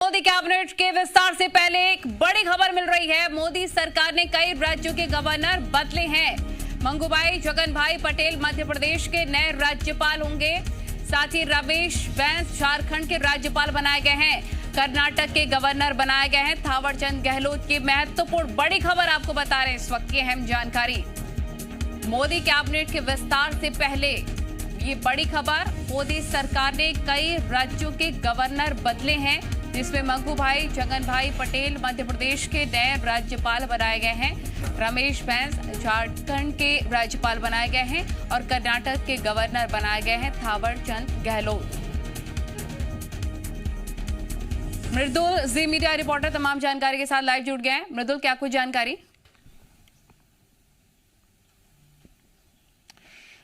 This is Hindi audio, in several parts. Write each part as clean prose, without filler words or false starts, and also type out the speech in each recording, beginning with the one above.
मोदी कैबिनेट के विस्तार से पहले एक बड़ी खबर मिल रही है। मोदी सरकार ने कई राज्यों के गवर्नर बदले हैं। मंगूभाई छगनभाई पटेल मध्य प्रदेश के नए राज्यपाल होंगे। साथ ही रमेश बैस झारखंड के राज्यपाल बनाए गए हैं। कर्नाटक के गवर्नर बनाए गए हैं थावरचंद गहलोत की महत्वपूर्ण बड़ी खबर आपको बता रहे हैं इस वक्त की अहम जानकारी। मोदी कैबिनेट के विस्तार से पहले ये बड़ी खबर, मोदी सरकार ने कई राज्यों के गवर्नर बदले हैं, जिसमें मंगूभाई छगनभाई पटेल मध्य प्रदेश के नए राज्यपाल बनाए गए हैं। रमेश बैस झारखंड के राज्यपाल बनाए गए हैं और कर्नाटक के गवर्नर बनाए गए हैं थावरचंद गहलोत। मृदुल जी मीडिया रिपोर्टर तमाम जानकारी के साथ लाइव जुड़ गए हैं। मृदुल, क्या कुछ जानकारी?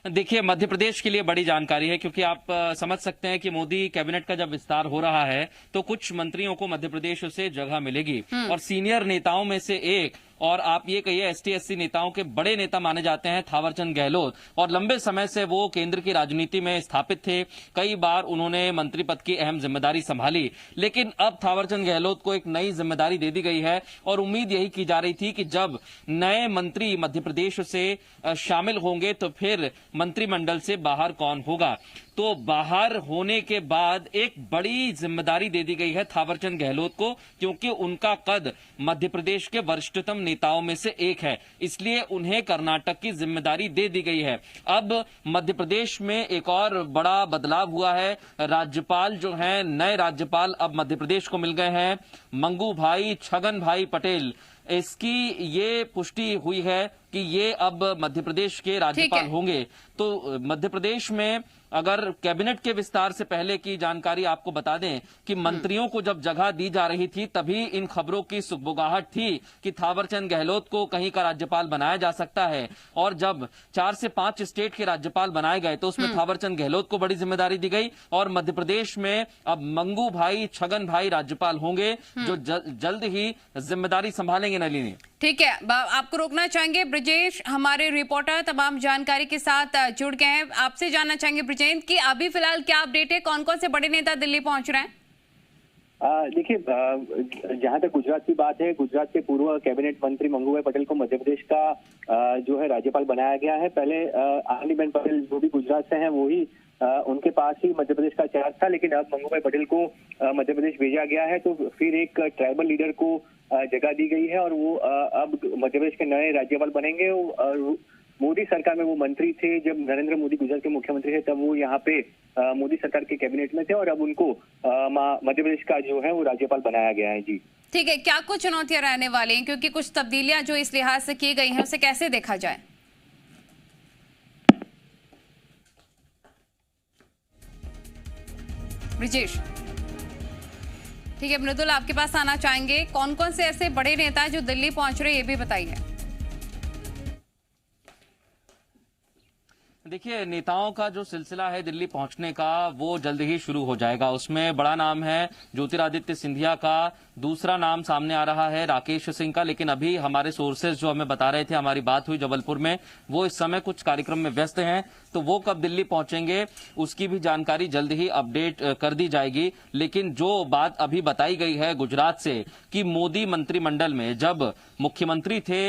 देखिए, मध्य प्रदेश के लिए बड़ी जानकारी है, क्योंकि आप समझ सकते हैं कि मोदी कैबिनेट का जब विस्तार हो रहा है तो कुछ मंत्रियों को मध्य प्रदेश से जगह मिलेगी और सीनियर नेताओं में से एक, और आप ये कहिए एसटी-एससी नेताओं के बड़े नेता माने जाते हैं थावरचंद गहलोत, और लंबे समय से वो केंद्र की राजनीति में स्थापित थे। कई बार उन्होंने मंत्री पद की अहम जिम्मेदारी संभाली, लेकिन अब थावरचंद गहलोत को एक नई जिम्मेदारी दे दी गई है और उम्मीद यही की जा रही थी कि जब नए मंत्री मध्य प्रदेश से शामिल होंगे तो फिर मंत्रिमंडल से बाहर कौन होगा। तो बाहर होने के बाद एक बड़ी जिम्मेदारी दे दी गई है थावरचंद गहलोत को, क्योंकि उनका कद मध्य प्रदेश के वरिष्ठतम नेताओं में से एक है, इसलिए उन्हें कर्नाटक की जिम्मेदारी दे दी गई है। अब मध्य प्रदेश में एक और बड़ा बदलाव हुआ है। राज्यपाल जो हैं, नए राज्यपाल अब मध्य प्रदेश को मिल गए हैं। मंगूभाई छगनभाई पटेल, इसकी ये पुष्टि हुई है कि ये अब मध्य प्रदेश के राज्यपाल होंगे। तो मध्य प्रदेश में अगर कैबिनेट के विस्तार से पहले की जानकारी आपको बता दें कि मंत्रियों को जब जगह दी जा रही थी तभी इन खबरों की सुगबुगाहट थी कि थावरचंद गहलोत को कहीं का राज्यपाल बनाया जा सकता है, और जब 4 से 5 स्टेट के राज्यपाल बनाए गए तो उसमें थावरचंद गहलोत को बड़ी जिम्मेदारी दी गई। और मध्य प्रदेश में अब मंगूभाई छगनभाई राज्यपाल होंगे, जो जल्द ही जिम्मेदारी संभालेंगे। नलिनी, ठीक है, आपको रोकना चाहेंगे। ब्रिजेश हमारे रिपोर्टर तमाम जानकारी के साथ जुड़ गए हैं। आपसे जानना चाहेंगे ब्रिजेश कि अभी फिलहाल क्या अपडेट है, कौन कौन से बड़े नेता दिल्ली पहुंच रहे हैं? देखिए, जहां तक गुजरात की बात है, गुजरात के पूर्व कैबिनेट मंत्री मंगूभाई पटेल को मध्य प्रदेश का जो है राज्यपाल बनाया गया है। पहले आनंदीबेन पटेल जो भी गुजरात से हैं वो ही उनके पास ही मध्य प्रदेश का चार्ज था, लेकिन अब मंगूभाई पटेल को मध्य प्रदेश भेजा गया है। तो फिर एक ट्राइबल लीडर को जगह दी गई है और वो अब मध्य प्रदेश के नए राज्यपाल बनेंगे। मोदी सरकार में वो मंत्री थे जब नरेंद्र मोदी गुजरात के मुख्यमंत्री थे, तब वो यहाँ पे मोदी सरकार के कैबिनेट में थे और अब उनको मध्य प्रदेश का जो है वो राज्यपाल बनाया गया है। जी ठीक है, क्या कुछ चुनौतियां रहने वाली हैं, क्योंकि कुछ तब्दीलियां जो इस लिहाज से की गई हैं उसे कैसे देखा जाए? ब्रिजेश, ठीक है, मृदुल आपके पास आना चाहेंगे। कौन कौन से ऐसे बड़े नेता जो दिल्ली पहुंच रहे हैं, ये भी बताइए। देखिए, नेताओं का जो सिलसिला है दिल्ली पहुंचने का वो जल्द ही शुरू हो जाएगा। उसमें बड़ा नाम है ज्योतिरादित्य सिंधिया का, दूसरा नाम सामने आ रहा है राकेश सिंह का, लेकिन अभी हमारे सोर्सेज जो हमें बता रहे थे, हमारी बात हुई जबलपुर में, वो इस समय कुछ कार्यक्रम में व्यस्त हैं, तो वो कब दिल्ली पहुंचेंगे उसकी भी जानकारी जल्द ही अपडेट कर दी जाएगी। लेकिन जो बात अभी बताई गई है गुजरात से कि मोदी मंत्रिमंडल में जब मुख्यमंत्री थे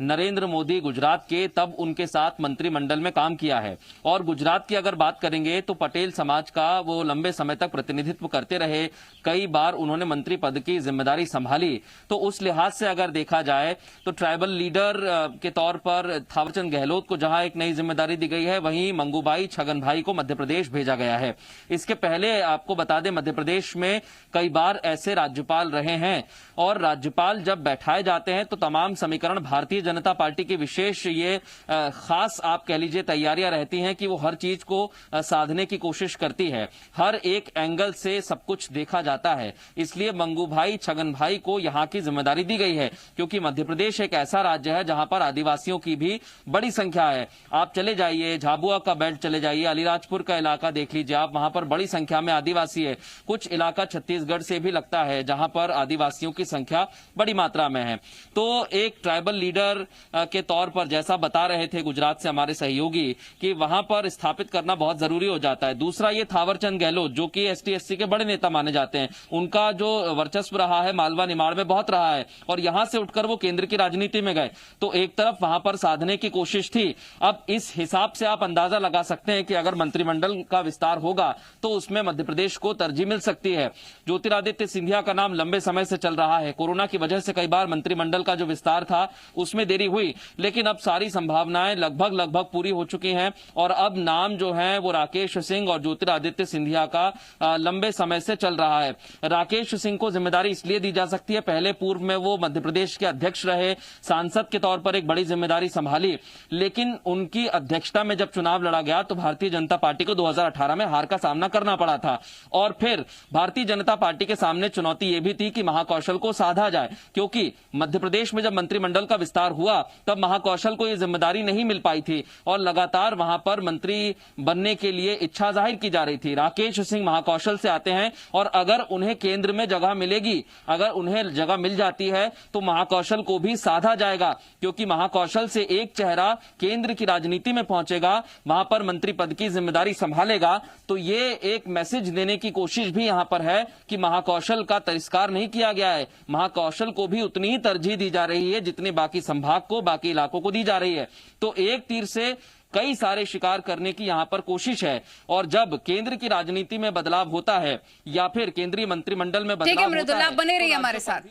नरेंद्र मोदी गुजरात के, तब उनके साथ मंत्रिमंडल में काम किया है। और गुजरात की अगर बात करेंगे तो पटेल समाज का वो लंबे समय तक प्रतिनिधित्व करते रहे, कई बार उन्होंने मंत्री पद की जिम्मेदारी संभाली। तो उस लिहाज से अगर देखा जाए तो ट्राइबल लीडर के तौर पर थावरचंद गहलोत को जहां एक नई जिम्मेदारी दी गई है, वहीं मंगूभाई छगनभाई को मध्य प्रदेश भेजा गया है। इसके पहले आपको बता दें, मध्य प्रदेश में कई बार ऐसे राज्यपाल रहे हैं, और राज्यपाल जब बैठाए जाते हैं तो तमाम समीकरण भारतीय जनता पार्टी की विशेष ये खास आप कह लीजिए तैयारियां रहती हैं कि वो हर चीज को साधने की कोशिश करती है, हर एक एंगल से सब कुछ देखा जाता है। इसलिए मंगूभाई छगनभाई को यहां की जिम्मेदारी दी गई है, क्योंकि मध्य प्रदेश एक ऐसा राज्य है जहां पर आदिवासियों की भी बड़ी संख्या है। आप चले जाइए, झाबुआ का बेल्ट चले जाइए, अलीराजपुर का इलाका देख लीजिए आप, वहां पर बड़ी संख्या में आदिवासी है। कुछ इलाका छत्तीसगढ़ से भी लगता है जहां पर आदिवासियों की संख्या बड़ी मात्रा में है। तो एक ट्राइबल लीडर सीनियर के तौर पर, जैसा बता रहे थे गुजरात से हमारे सहयोगी, कि वहां पर स्थापित करना बहुत जरूरी हो जाता है। दूसरा, ये थावरचंद गहलोत जो कि ST/SC के बड़े नेता माने जाते हैं, उनका जो वर्चस्व रहा है मालवा निमाड़ में बहुत रहा है, और यहां से उठकर वो केंद्र की राजनीति में गए, तो एक तरफ वहां पर साधने की कोशिश थी। अब इस हिसाब से आप अंदाजा लगा सकते हैं कि अगर मंत्रिमंडल का विस्तार होगा तो उसमें मध्य प्रदेश को तरजीह मिल सकती है। ज्योतिरादित्य सिंधिया का नाम लंबे समय से चल रहा है। कोरोना की वजह से कई बार मंत्रिमंडल का जो विस्तार था उसमें देरी हुई, लेकिन अब सारी संभावनाएं लगभग पूरी हो चुकी हैं, और अब नाम जो है वो राकेश सिंह और ज्योतिरादित्य सिंधिया का लंबे समय से चल रहा है। राकेश सिंह को जिम्मेदारी इसलिए दी जा सकती है, पहले पूर्व में वो मध्य प्रदेश के अध्यक्ष रहे, सांसद के तौर पर एक बड़ी जिम्मेदारी संभाली, लेकिन उनकी अध्यक्षता में जब चुनाव लड़ा गया तो भारतीय जनता पार्टी को 2018 में हार का सामना करना पड़ा था। और फिर भारतीय जनता पार्टी के सामने चुनौती यह भी थी कि महाकौशल को साधा जाए, क्योंकि मध्य प्रदेश में जब मंत्रिमंडल का विस्तार हुआ तब महाकौशल को यह जिम्मेदारी नहीं मिल पाई थी, और लगातार वहां पर मंत्री बनने के लिए इच्छा जाहिर की जा रही थी। राकेश सिंह महाकौशल से आते हैं, और अगर उन्हें केंद्र में जगह मिलेगी, अगर उन्हें जगह मिल जाती है तो महाकौशल को भी साधा जाएगा, क्योंकि महाकौशल से एक चेहरा केंद्र की राजनीति में पहुंचेगा, वहां पर मंत्री पद की जिम्मेदारी संभालेगा। तो ये एक मैसेज देने की कोशिश भी यहां पर है कि महाकौशल का तिरस्कार नहीं किया गया है, महाकौशल को भी उतनी ही तरजीह दी जा रही है जितनी बाकी संभाग को, बाकी इलाकों को दी जा रही है। तो एक तीर से कई सारे शिकार करने की यहां पर कोशिश है, और जब केंद्र की राजनीति में बदलाव होता है या फिर केंद्रीय मंत्रिमंडल में बदलाव होता है, बने रहिए हमारे साथ।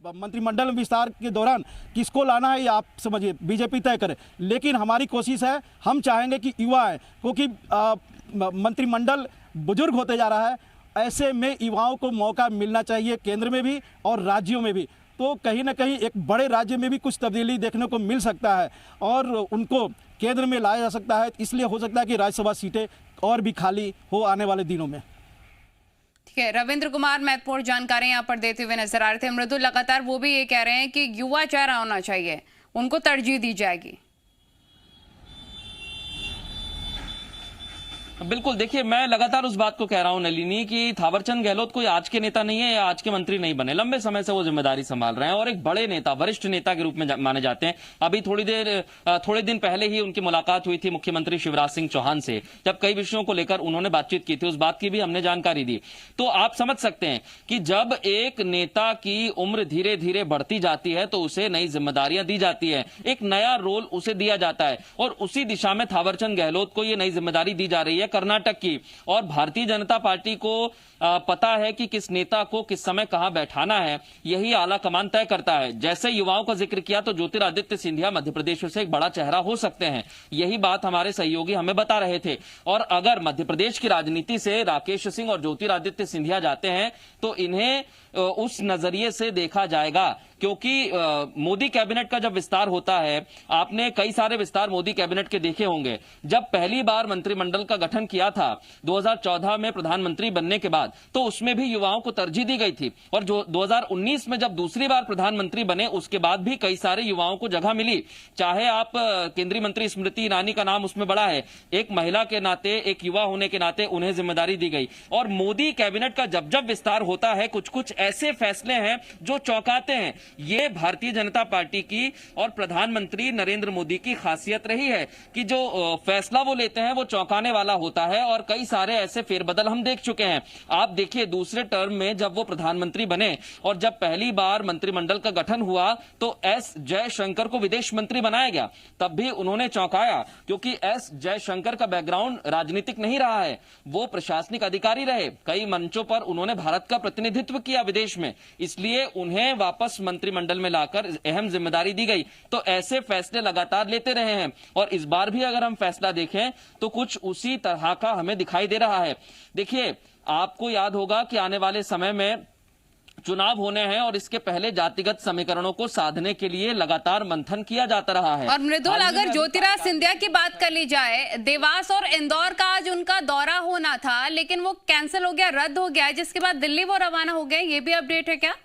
मंत्रिमंडल विस्तार के दौरान किसको लाना है ये आप समझिए, बीजेपी तय करे, लेकिन हमारी कोशिश है, हम चाहेंगे कि युवा है, क्योंकि मंत्रिमंडल बुजुर्ग होते जा रहा है, ऐसे में युवाओं को मौका मिलना चाहिए केंद्र में भी और राज्यों में भी। तो कहीं ना कहीं एक बड़े राज्य में भी कुछ तब्दीली देखने को मिल सकता है और उनको केंद्र में लाया जा सकता है। इसलिए हो सकता है कि राज्यसभा सीटें और भी खाली हो आने वाले दिनों में। ठीक है, रविंद्र कुमार महत्वपूर्ण जानकारी यहाँ पर देते हुए नजर आ रहे थे। मृदुल लगातार वो भी ये कह रहे हैं कि युवा चेहरा होना चाहिए, उनको तरजीह दी जाएगी। बिल्कुल, देखिए मैं लगातार उस बात को कह रहा हूं नलिनी कि थावरचंद गहलोत कोई आज के नेता नहीं है या आज के मंत्री नहीं बने, लंबे समय से वो जिम्मेदारी संभाल रहे हैं और एक बड़े नेता, वरिष्ठ नेता के रूप में माने जाते हैं। अभी थोड़े दिन पहले ही उनकी मुलाकात हुई थी मुख्यमंत्री शिवराज सिंह चौहान से, जब कई विषयों को लेकर उन्होंने बातचीत की थी, उस बात की भी हमने जानकारी दी। तो आप समझ सकते हैं कि जब एक नेता की उम्र धीरे धीरे बढ़ती जाती है तो उसे नई जिम्मेदारियां दी जाती है, एक नया रोल उसे दिया जाता है, और उसी दिशा में थावरचंद गहलोत को यह नई जिम्मेदारी दी जा रही है कर्नाटक की। और भारतीय जनता पार्टी को पता है कि किस नेता को किस समय कहां बैठाना है, यही आला कमान तय करता है। जैसे युवाओं का जिक्र किया तो ज्योतिरादित्य सिंधिया मध्य प्रदेश से एक बड़ा चेहरा हो सकते हैं, यही बात हमारे सहयोगी हमें बता रहे थे। और अगर मध्य प्रदेश की राजनीति से राकेश सिंह और ज्योतिरादित्य सिंधिया जाते हैं तो इन्हें उस नजरिए से देखा जाएगा, क्योंकि मोदी कैबिनेट का जब विस्तार होता है, आपने कई सारे विस्तार मोदी कैबिनेट के देखे होंगे। जब पहली बार मंत्रिमंडल का गठन किया था 2014 में प्रधानमंत्री बनने के बाद, तो उसमें भी युवाओं को तरजीह दी गई थी, और जो 2019 में जब दूसरी बार प्रधानमंत्री बने उसके बाद भी कई सारे युवाओं को जगह मिली। चाहे आप केंद्रीय मंत्री स्मृति ईरानी का नाम उसमें बड़ा है, एक महिला के नाते, एक युवा होने के नाते उन्हें जिम्मेदारी दी गई। और मोदी कैबिनेट का जब जब विस्तार होता है, कुछ कुछ ऐसे फैसले हैं जो चौंकाते हैं। ये भारतीय जनता पार्टी की और प्रधानमंत्री नरेंद्र मोदी की खासियत रही है कि जो फैसला वो लेते हैं वो चौंकाने वाला होता है, और कई सारे ऐसे फेरबदल हम देख चुके हैं। आप देखिए दूसरे टर्म में जब वो प्रधानमंत्री बने और जब पहली बार मंत्रिमंडल का गठन हुआ तो एस जयशंकर को विदेश मंत्री बनाया गया, तब भी उन्होंने चौंकाया, क्योंकि एस जयशंकर का बैकग्राउंड राजनीतिक नहीं रहा है, वो प्रशासनिक अधिकारी रहे। कई मंचों पर उन्होंने भारत का प्रतिनिधित्व किया विदेश में, इसलिए उन्हें वापस मंत्रिमंडल में लाकर अहम जिम्मेदारी दी गई। तो ऐसे फैसले लगातार लेते रहे हैं, और इस बार भी अगर हम फैसला देखें तो कुछ उसी तरह का हमें दिखाई दे रहा है। देखिए, आपको याद होगा कि आने वाले समय में चुनाव होने हैं और इसके पहले जातिगत समीकरणों को साधने के लिए लगातार मंथन किया जाता रहा है। और मृदुल, अगर ज्योतिराज सिंधिया की बात कर ली जाए, देवास और इंदौर का आज उनका दौरा होना था लेकिन वो कैंसिल हो गया, रद्द हो गया, जिसके बाद दिल्ली वो रवाना हो गए, ये भी अपडेट है क्या?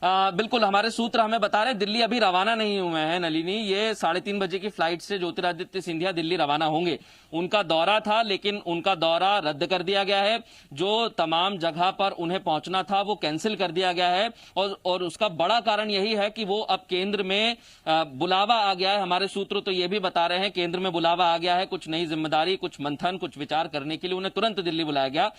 बिल्कुल, हमारे सूत्र हमें बता रहे हैं दिल्ली अभी रवाना नहीं हुए हैं नलिनी। ये 3:30 बजे की फ्लाइट से ज्योतिरादित्य सिंधिया दिल्ली रवाना होंगे। उनका दौरा था, लेकिन उनका दौरा रद्द कर दिया गया है। जो तमाम जगह पर उन्हें पहुंचना था वो कैंसिल कर दिया गया है, और उसका बड़ा कारण यही है कि वो अब केंद्र में बुलावा आ गया है। हमारे सूत्र तो ये भी बता रहे हैं केंद्र में बुलावा आ गया है, कुछ नई जिम्मेदारी, कुछ मंथन, कुछ विचार करने के लिए उन्हें तुरंत दिल्ली बुलाया गया।